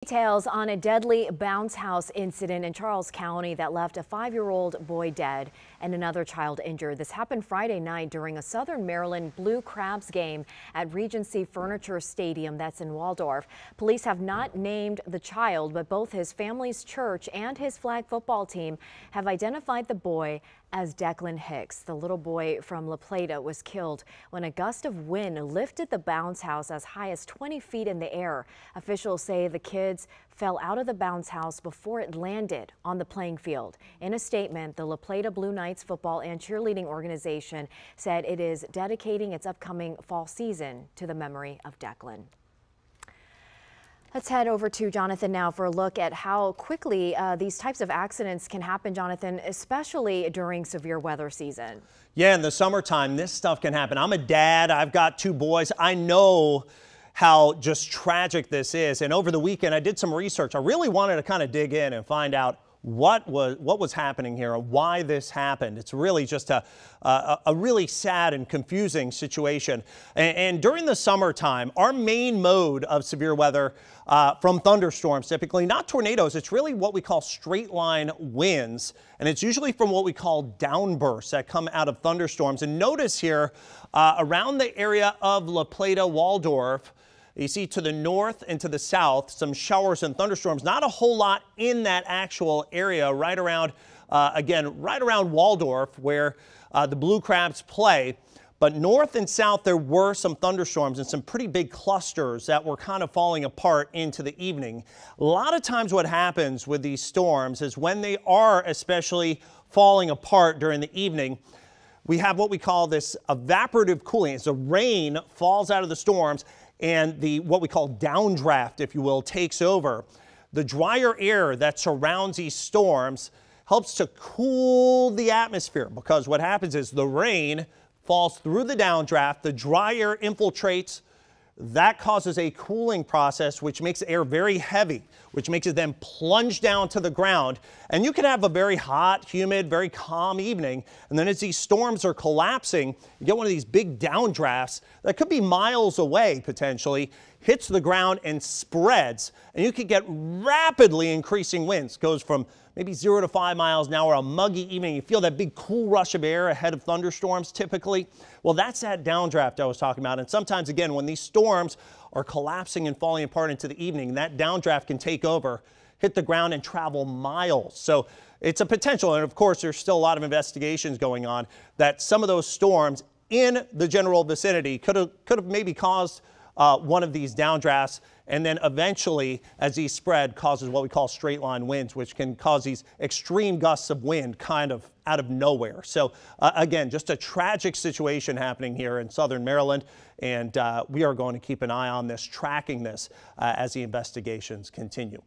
Details on a deadly bounce house incident in Charles County that left a 5-year-old boy dead and another child injured. This happened Friday night during a Southern Maryland Blue Crabs game at Regency Furniture Stadium that's in Waldorf. Police have not named the child, but both his family's church and his flag football team have identified the boy as Declan Hicks. The little boy from La Plata was killed when a gust of wind lifted the bounce house as high as 20 feet in the air. Officials say the kids fell out of the bounce house before it landed on the playing field. In a statement, the La Plata Blue Knights football and cheerleading organization said it is dedicating its upcoming fall season to the memory of Declan. Let's head over to Jonathan now for a look at how quickly these types of accidents can happen, Jonathan, especially during severe weather season. Yeah, in the summertime, this stuff can happen. I'm a dad. I've got 2 boys. I know how just tragic this is. And over the weekend, I did some research. I really wanted to kind of dig in and find out what was happening here and why this happened. It's really just a really sad and confusing situation. And during the summertime, our main mode of severe weather from thunderstorms, typically not tornadoes, it's really what we call straight line winds. And it's usually from what we call downbursts that come out of thunderstorms. And notice here around the area of La Plata, Waldorf, you see to the north and to the south, some showers and thunderstorms. Not a whole lot in that actual area right around, right around Waldorf where the Blue Crabs play. But north and south, there were some thunderstorms and some pretty big clusters that were kind of falling apart into the evening. A lot of times what happens with these storms is when they are especially falling apart during the evening, we have what we call this evaporative cooling. As the rain falls out of the storms, and what we call downdraft, if you will, takes over. The drier air that surrounds these storms helps to cool the atmosphere, because what happens is the rain falls through the downdraft, the dry air infiltrates, that causes a cooling process which makes the air very heavy, which makes it then plunge down to the ground. And you can have a very hot, humid, very calm evening. And then as these storms are collapsing, you get one of these big downdrafts that could be miles away potentially, hits the ground and spreads. And you could get rapidly increasing winds. Goes from maybe 0 to 5 miles an hour, a muggy evening. You feel that big cool rush of air ahead of thunderstorms typically. Well, that's that downdraft I was talking about. And sometimes, again, when these storms are collapsing and falling apart into the evening, that downdraft can take over, hit the ground and travel miles. So it's a potential. And of course, there's still a lot of investigations going on that some of those storms in the general vicinity could have maybe caused one of these downdrafts, and then eventually, as these spread, causes what we call straight line winds, which can cause these extreme gusts of wind kind of out of nowhere. So again, just a tragic situation happening here in Southern Maryland, and we are going to keep an eye on this, tracking this as the investigations continue.